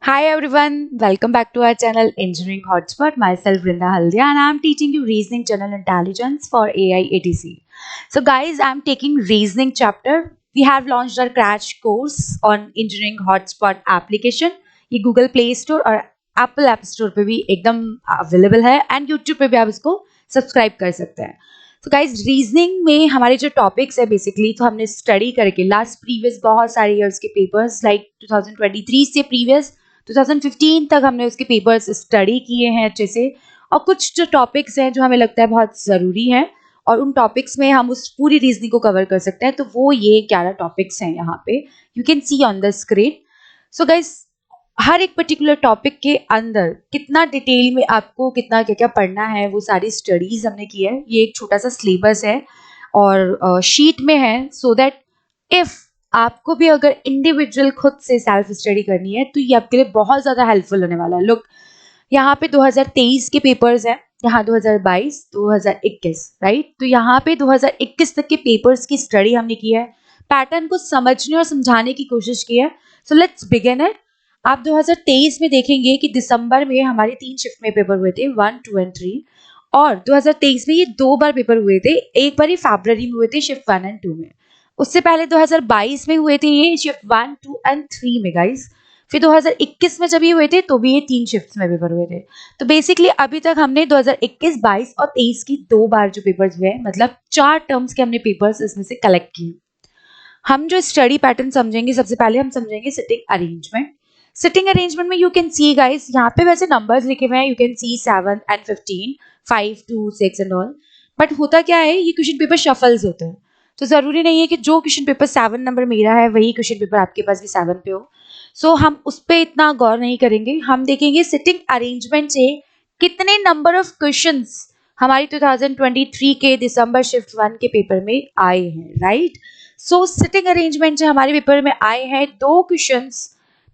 Hi everyone, welcome back to our channel Engineering Hotspot. Myself Vrinda Haldia and I am teaching you Reasoning General Intelligence for AAI ATC. So guys, I am taking Reasoning chapter. We have launched our crash course on Engineering Hotspot application. ये Google Play Store और Apple App Store पे भी एकदम available है and YouTube पे भी आप इसको सब्सक्राइब कर सकते हैं. तो गाइज रीजनिंग में हमारे जो टॉपिक्स है बेसिकली तो हमने स्टडी करके लास्ट प्रीवियस बहुत सारे इयर्स के पेपर्स लाइक 2023 से प्रीवियस 2015 तक हमने उसके पेपर्स स्टडी किए हैं अच्छे से और कुछ जो टॉपिक्स हैं जो हमें लगता है बहुत ज़रूरी है और उन टॉपिक्स में हम उस पूरी रीजनिंग को कवर कर सकते हैं. तो वो ये 11 टॉपिक्स हैं यहाँ पे you can see on the screen. So guys हर एक पर्टिकुलर टॉपिक के अंदर कितना डिटेल में आपको कितना क्या क्या पढ़ना है वो सारी स्टडीज हमने की है. ये एक छोटा सा सिलेबस है और शीट में है सो दैट इफ आपको भी अगर इंडिविजुअल खुद से सेल्फ स्टडी करनी है तो ये आपके लिए बहुत ज़्यादा हेल्पफुल होने वाला है. लुक यहाँ पे 2023 के पेपर्स हैं, यहाँ 2022 2021 राइट. तो यहाँ पे 2021 तक के पेपर्स की स्टडी हमने की है, पैटर्न को समझने और समझाने की कोशिश की है. So let's begin it. आप 2023 में देखेंगे कि दिसंबर में हमारे 3 शिफ्ट में पेपर हुए थे 1, 2 एंड 3 और 2023 में ये 2 बार पेपर हुए थे. एक बार ही फरवरी में हुए थे शिफ्ट 1 एंड 2 में. उससे पहले 2022 में हुए थे ये शिफ्ट 1, 2 एंड 3 में गाइस. फिर 2021 में जब ये हुए थे तो भी ये 3 शिफ्ट्स में पेपर हुए थे. तो बेसिकली अभी तक हमने 2021, 22 और 23 की 2 बार जो पेपर्स हुए हैं मतलब 4 टर्म्स के हमने पेपर्स इसमें से कलेक्ट किए. हम जो स्टडी पैटर्न समझेंगे सबसे पहले हम समझेंगे सिटिंग अरेंजमेंट. सिटिंग अरेंजमेंट में यू कैन सी गाइस यहाँ पे वैसे नंबर्स लिखे हुए हैं. You can C 7 and 15, 5, 2, 6 and all. But होता क्या है ये क्वेश्चन पेपर शफल्स होते हैं तो ज़रूरी नहीं है कि जो क्वेश्चन पेपर 7 नंबर मेरा है वही क्वेश्चन पेपर आपके पास भी 7 पे हो. सो हम उस पर इतना गौर नहीं करेंगे. हम देखेंगे सिटिंग अरेंजमेंट से कितने नंबर ऑफ क्वेश्चंस हमारी 2023 के दिसंबर शिफ्ट 1 के पेपर में आए हैं राइट. सो सिटिंग अरेंजमेंट से हमारे पेपर में आए हैं 2 क्वेश्चंस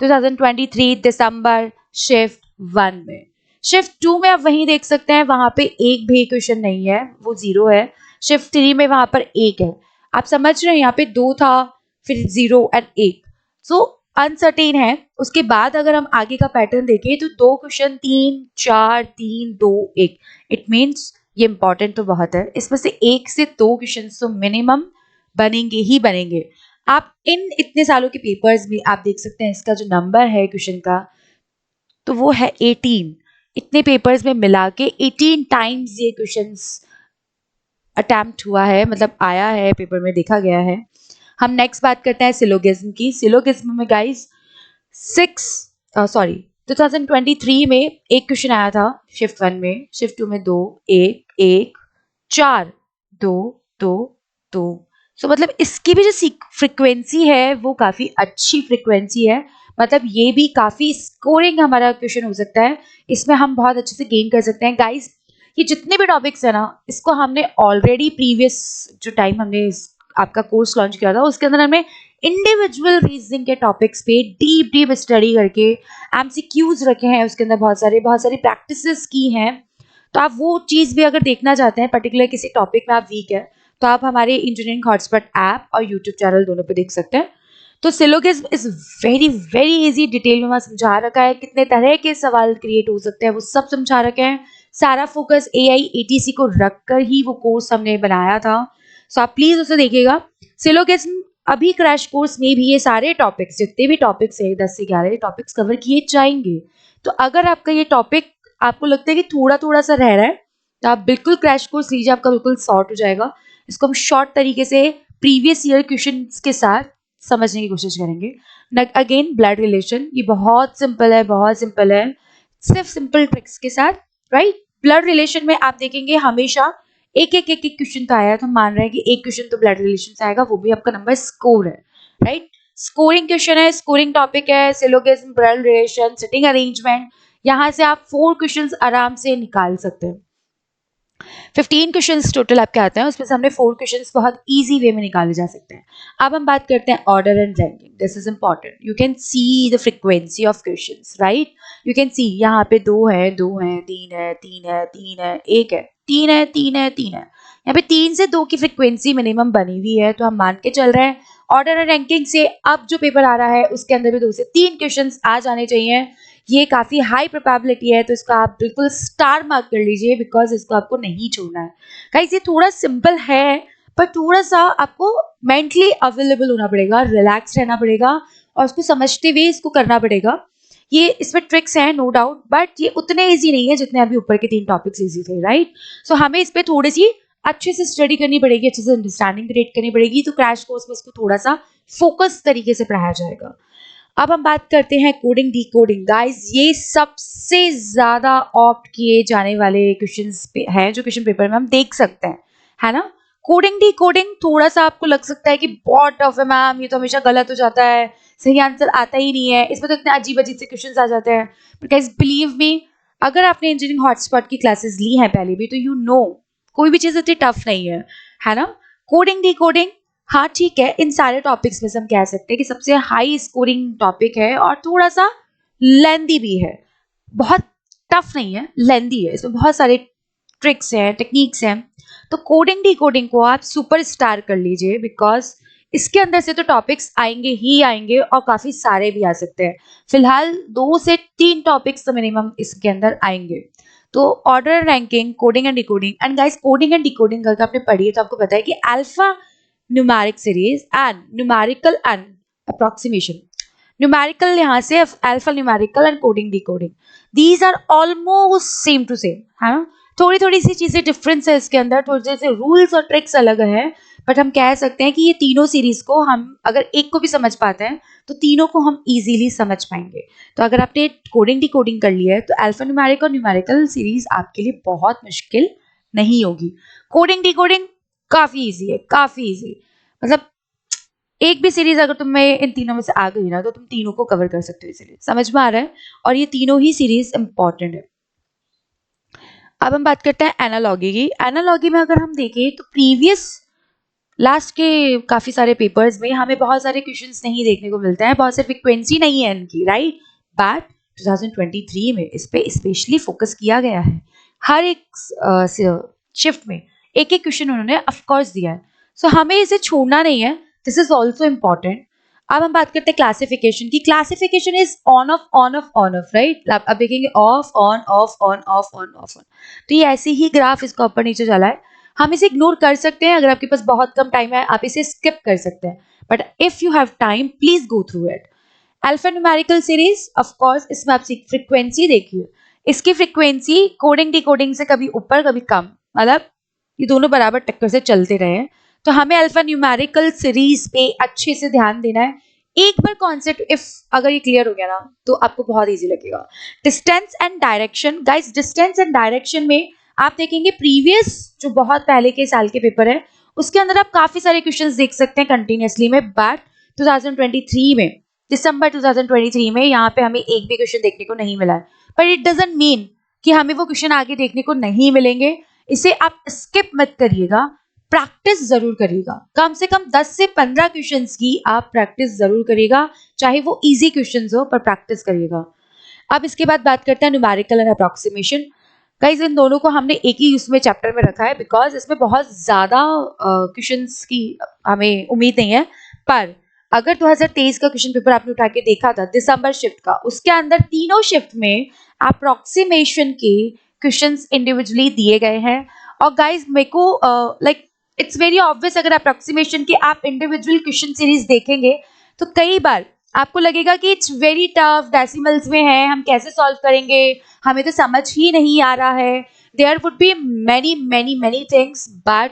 2023 दिसंबर शिफ्ट 1 में. शिफ्ट 2 में आप वहीं देख सकते हैं वहां पे एक भी क्वेश्चन नहीं है, वो 0 है. शिफ्ट 3 में वहां पर 1 है. आप समझ रहे हैं यहाँ पे 2 था फिर 0 एंड 1. सो अनसर्टेन है. उसके बाद अगर हम आगे का पैटर्न देखें तो 2 क्वेश्चन 3, 4, 3, 2, 1. इट मीन्स ये इंपॉर्टेंट तो बहुत है. इसमें से 1 से 2 क्वेश्चन तो मिनिमम बनेंगे ही बनेंगे. आप इन इतने सालों के पेपर्स में आप देख सकते हैं इसका जो नंबर है क्वेश्चन का तो वो है 18. इतने पेपर्स में मिला के 18 टाइम्स ये क्वेश्चंस अटेम्प्ट हुआ है मतलब आया है पेपर में देखा गया है. हम नेक्स्ट बात करते हैं सिलोगिज्म की. सिलोगिज्म में गाइस 2023 में एक क्वेश्चन आया था शिफ्ट 1 में, शिफ्ट 2 में 2, 1, 1, 4, 2, 2, 2. सो मतलब इसकी भी जो फ्रिक्वेंसी है वो काफ़ी अच्छी फ्रिक्वेंसी है. मतलब ये भी काफ़ी स्कोरिंग हमारा क्वेश्चन हो सकता है. इसमें हम बहुत अच्छे से गेन कर सकते हैं गाइस. ये जितने भी टॉपिक्स है ना इसको हमने ऑलरेडी प्रीवियस जो टाइम हमने आपका कोर्स लॉन्च किया था उसके अंदर हमने इंडिविजुअल रीजनिंग के टॉपिक्स पे डीप स्टडी करके एमसीक्यूज रखे हैं. उसके अंदर बहुत सारी प्रैक्टिसेस की हैं. तो आप वो चीज़ भी अगर देखना चाहते हैं पर्टिकुलर किसी टॉपिक में आप वीक है तो आप हमारे इंजीनियरिंग हॉटस्पॉट ऐप और यूट्यूब चैनल दोनों पे देख सकते हैं. तो syllogism is very easy. Detail में वहाँ समझा रखा है कितने तरह के सवाल क्रिएट हो सकते हैं वो सब समझा रखे हैं. सारा फोकस AAI ATC को रखकर ही वो कोर्स हमने बनाया था. सो आप प्लीज उसे देखिएगा. सिलोगिज्म अभी क्रैश कोर्स में भी ये सारे टॉपिक्स जितने भी टॉपिक्स है 10 से 11 टॉपिक्स कवर किए जाएंगे. तो अगर आपका ये टॉपिक आपको लगता है कि थोड़ा सा रह रहा है तो आप बिल्कुल क्रैश कोर्स लीजिए, आपका बिल्कुल सॉर्ट हो जाएगा. इसको हम शॉर्ट तरीके से प्रीवियस ईयर क्वेश्चन के साथ समझने की कोशिश करेंगे. अगेन ब्लड रिलेशन ये बहुत सिंपल है सिर्फ सिंपल ट्रिक्स के साथ राइट. ब्लड रिलेशन में आप देखेंगे हमेशा एक क्वेश्चन तो आया तो हम मान रहे हैं कि एक क्वेश्चन तो ब्लड रिलेशन से आएगा, वो भी आपका नंबर स्कोर है राइट. स्कोरिंग क्वेश्चन है, स्कोरिंग टॉपिक है. Syllogism, blood relation, sitting arrangement, यहाँ से आप 4 क्वेश्चन आराम से निकाल सकते हैं. 15 क्वेश्चंस टोटल आपके आते हैं, उसमें से हमने 4 क्वेश्चंस बहुत इजी वे में निकाले जा सकते हैं. अब हम बात करते हैं order and ranking. This is important. You can see the frequency of questions right. You can सी यहाँ पे 2 है, 3 है, 3 है, 3 है, 1 है, 3 है, 3 है, 3 है. यहाँ पे 3 से 2 की फ्रीक्वेंसी मिनिमम बनी हुई है तो हम मान के चल रहे हैं ऑर्डर एंड रैंकिंग से अब जो पेपर आ रहा है उसके अंदर भी 2 से 3 क्वेश्चंस आ जाने चाहिए। ये काफी हाई प्रोबेबिलिटी है, तो इसका आप बिल्कुल स्टार मार्क कर लीजिए बिकॉज इसको आपको नहीं छोड़ना है। गाइस ये थोड़ा सिंपल है, पर थोड़ा सा आपको मेंटली अवेलेबल होना पड़ेगा, रिलैक्स रहना पड़ेगा और उसको समझते हुए इसको करना पड़ेगा। ये इसमें ट्रिक्स हैं नो डाउट, बट ये उतने इजी नहीं है जितने अभी ऊपर के 3 टॉपिक्स इजी थे, राइट। सो हमें इस पे थोड़ी सी अच्छे से स्टडी करनी पड़ेगी, अच्छे से अंडरस्टैंडिंग क्रिएट करनी पड़ेगी, तो क्रैश कोर्स में इसको थोड़ा सा फोकस तरीके से पढ़ाया जाएगा। अब हम बात करते हैं कोडिंग डी कोडिंग। गाइस ये सबसे ज्यादा ऑप्ट किए जाने वाले क्वेश्चंस हैं जो क्वेश्चन पेपर में हम देख सकते हैं, है ना। कोडिंग डी कोडिंग थोड़ा सा आपको लग सकता है कि बहुत टफ है मैम, ये तो हमेशा गलत हो जाता है, सही आंसर आता ही नहीं है, इसमें तो इतने अजीब अजीब से क्वेश्चंस आ जाते हैं। बट गाइस बिलीव मी, अगर आपने इंजीनियरिंग हॉटस्पॉट की क्लासेस ली हैं पहले भी, तो यू नो कोई भी चीज इतनी टफ नहीं है ना। कोडिंग डी कोडिंग, हाँ ठीक है, इन सारे टॉपिक्स में से हम कह सकते हैं कि सबसे हाई स्कोरिंग टॉपिक है और थोड़ा सा लेंदी भी है। बहुत टफ नहीं है, लेंदी है, इसमें बहुत सारे ट्रिक्स हैं, टेक्निक्स हैं। तो कोडिंग डी कोडिंग को आप सुपर स्टार कर लीजिए बिकॉज इसके अंदर से तो टॉपिक्स आएंगे ही आएंगे और काफी सारे भी आ सकते हैं। फिलहाल 2 से 3 टॉपिक्स तो मिनिमम इसके अंदर आएंगे। तो order ranking, coding and decoding, and guys coding and decoding अगर आपने पढ़ी है तो आपको पता है कि alpha numeric series and numerical and approximation, numerical यहाँ से alpha numerical and coding decoding, these are almost same to same, है ना। थोड़ी थोड़ी सी चीजें डिफरेंस है इसके अंदर, थोड़े से रूल्स और ट्रिक्स अलग है, बट हम कह सकते हैं कि ये तीनों सीरीज को हम अगर एक को भी समझ पाते हैं तो तीनों को हम इजीली समझ पाएंगे। तो अगर आपने कोडिंग डिकोडिंग कर लिया है तो अल्फा न्यूमेरिक और न्यूमेरिकल सीरीज आपके लिए बहुत मुश्किल नहीं होगी। कोडिंग डिकोडिंग काफी इजी है, काफी इजी, मतलब एक भी सीरीज अगर तुम्हें इन तीनों में से आ गई ना तो तुम तीनों को कवर कर सकते हो इजीली, समझ में आ रहा है। और ये तीनों ही सीरीज इंपॉर्टेंट है। अब हम बात करते हैं एनालॉगी की। एनालॉगी में अगर हम देखें तो प्रीवियस लास्ट के काफी सारे पेपर्स में हमें बहुत सारे क्वेश्चंस नहीं देखने को मिलते हैं, बहुत सारी फ्रीक्वेंसी नहीं है इनकी, राइट। बट 2023 में इस पे स्पेशली फोकस किया गया है। हर एक शिफ्ट में एक एक क्वेश्चन उन्होंने ऑफ कोर्स दिया है, सो हमें इसे छोड़ना नहीं है, दिस इज ऑल्सो इम्पॉर्टेंट। अब हम बात करते हैं क्लासिफिकेशन की। Classification is on off on off on off, right. अब देखेंगे of on off on off on off on, तो ये ऐसे ही ग्राफ इसका ऊपर नीचे चला है। हम इसे इग्नोर कर सकते हैं, अगर आपके पास बहुत कम टाइम है आप इसे स्किप कर सकते हैं, but if you have time please go through it. Alpha numerical series, of course इसमें आप फ्रीक्वेंसी देखिए, इसकी फ्रीक्वेंसी कोडिंग डिकोडिंग से कभी ऊपर कभी कम, मतलब ये दोनों बराबर टक्कर से चलते रहे हैं। तो हमें अल्फा न्यूमेरिकल सीरीज पे अच्छे से ध्यान देना है। एक बार कॉन्सेप्ट इफ अगर ये क्लियर हो गया ना तो आपको बहुत इजी लगेगा। Distance and direction, guys distance and direction में आप देखेंगे प्रीवियस जो बहुत पहले के साल के पेपर है उसके अंदर आप काफी सारे क्वेश्चंस देख सकते हैं कंटिन्यूअसली में, बट 2023 में, दिसंबर 2023 में यहाँ पे हमें एक भी क्वेश्चन देखने को नहीं मिला है। बट इट डजंट मीन कि हमें वो क्वेश्चन आगे देखने को नहीं मिलेंगे, इसे आप स्किप मत करिएगा, प्रैक्टिस जरूर करिएगा। कम से कम 10 से 15 क्वेश्चंस की आप प्रैक्टिस जरूर करिएगा, चाहे वो इजी क्वेश्चंस हो पर प्रैक्टिस करिएगा। अब इसके बाद बात करते हैं numerical and approximation. Guys in दोनों को हमने एक ही उसमें चैप्टर में रखा है बिकॉज इसमें बहुत ज्यादा क्वेश्चंस की हमें उम्मीद नहीं है। पर अगर 2023 का क्वेश्चन पेपर आपने उठा के देखा था दिसंबर शिफ्ट का, उसके अंदर तीनों शिफ्ट में अप्रोक्सीमेशन के क्वेश्चंस इंडिविजुअली दिए गए हैं। और गाइस मेरे को लाइक इट्स वेरी ऑब्वियस, अगर अप्रोक्सीमेशन के आप इंडिविजुअल क्वेश्चन सीरीज देखेंगे तो कई बार आपको लगेगा कि इट्स वेरी टफ, डेसिमल्स में है, हम कैसे सॉल्व करेंगे, हमें तो समझ ही नहीं आ रहा है। There would be many many many things, but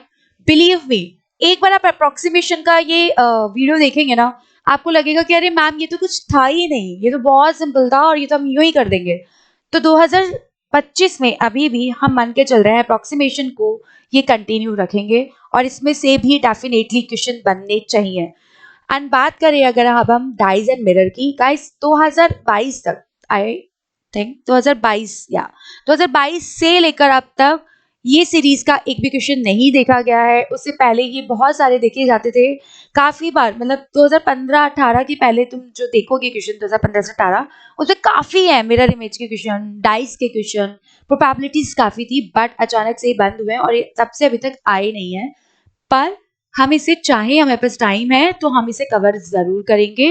believe me, एक बार आप अप्रोक्सीमेशन का ये वीडियो देखेंगे ना आपको लगेगा कि अरे मैम ये तो कुछ था ही नहीं, ये तो बहुत सिंपल था और ये तो हम यूं ही कर देंगे। तो 2025 में अभी भी हम मान के चल रहे हैं अप्रोक्सीमेशन को ये कंटिन्यू रखेंगे और इसमें से भी डेफिनेटली क्वेश्चन बनने चाहिए। एंड बात करें अगर अब हम डाइज एंड मिरर की, गाइस 2022 तक, आई थिंक 2022 से लेकर अब तक ये सीरीज का एक भी क्वेश्चन नहीं देखा गया है। उससे पहले ये बहुत सारे देखे जाते थे काफी बार, मतलब 2015-18 के पहले तुम जो देखोगे क्वेश्चन 2015 से 18 उसमें काफी है मिरर इमेज के क्वेश्चन, डाइस के क्वेश्चन, प्रोबेबिलिटीज काफी थी, बट अचानक से ये बंद हुए और ये तब से अभी तक आए नहीं है। पर हम इसे चाहे हमारे पास टाइम है तो हम इसे कवर ज़रूर करेंगे।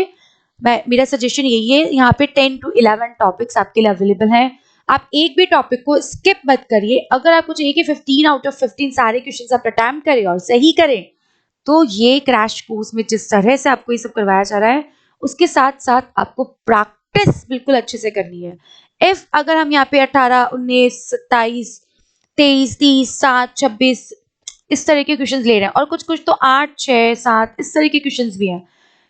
मेरा सजेशन यही है, यहाँ पे 10 to 11 टॉपिक्स आपके लिए अवेलेबल हैं। आप एक भी टॉपिक को स्किप मत करिए। अगर आपको चाहिए कि 15 आउट ऑफ 15 सारे क्वेश्चंस आप अटेम्प्ट करें और सही करें, तो ये क्रैश कोर्स में जिस तरह से आपको ये सब करवाया जा रहा है, उसके साथ-साथ आपको प्रैक्टिस बिल्कुल अच्छे से करनी है। इफ अगर हम यहाँ पे 18, 19, 27, 23, 30, 7, 26 इस तरह के क्वेश्चंस ले रहे हैं और कुछ-कुछ तो 8, 6, 7 इस तरह के क्वेश्चंस भी हैं।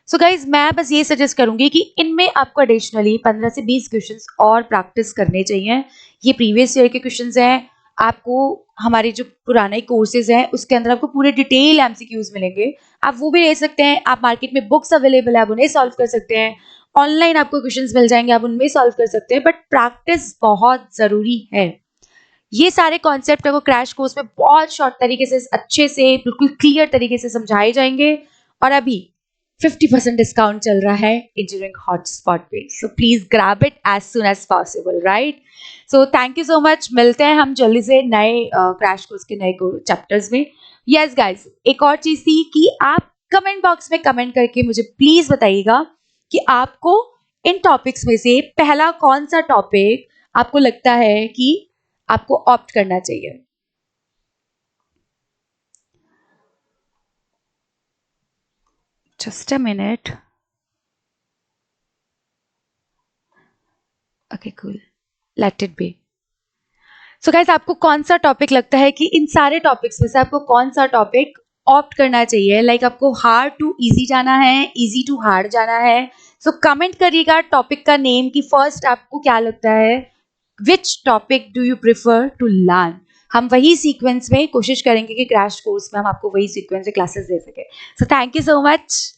सो गाइज मैं बस ये सजेस्ट करूंगी कि इनमें आपको एडिशनली 15 से 20 क्वेश्चंस और प्रैक्टिस करने चाहिए। ये प्रीवियस ईयर के क्वेश्चंस हैं। आपको हमारे जो पुराने कोर्सेज हैं उसके अंदर आपको पूरे डिटेल एमसीक्यूज मिलेंगे। आप वो भी ले सकते हैं। आप मार्केट में बुक्स अवेलेबल है, आप उन्हें सॉल्व कर सकते हैं। ऑनलाइन आपको क्वेश्चंस मिल जाएंगे, आप उनमें सॉल्व कर सकते हैं। बट प्रैक्टिस बहुत जरूरी है। ये सारे कॉन्सेप्ट आपको क्रैश कोर्स में बहुत शॉर्ट तरीके से अच्छे से बिल्कुल क्लियर तरीके से समझाए जाएंगे। और अभी 50% डिस्काउंट चल रहा है इंजीनियरिंग हॉटस्पॉट पे, so please grab it as soon as possible, right? So thank you so much. मिलते हैं हम जल्दी से नए क्रैश कोर्स के नए चैप्टर्स में। यस गाइस, एक और चीज थी कि आप कमेंट बॉक्स में कमेंट करके मुझे प्लीज बताइएगा कि आपको इन टॉपिक्स में से पहला कौन सा टॉपिक आपको लगता है कि आपको ऑप्ट करना चाहिए। Just a minute. Okay cool, let it be. So guys, आपको कौन सा टॉपिक लगता है कि इन सारे टॉपिक्स में से आपको कौन सा टॉपिक ऑप्ट करना चाहिए? लाइक आपको हार्ड टू इजी जाना है, इजी टू हार्ड जाना है? सो कमेंट करिएगा टॉपिक का नेम कि फर्स्ट आपको क्या लगता है, which topic do you prefer to learn. हम वही सीक्वेंस में कोशिश करेंगे कि क्रैश कोर्स में हम आपको वही सीक्वेंस से क्लासेस दे सके। सो थैंक यू सो मच।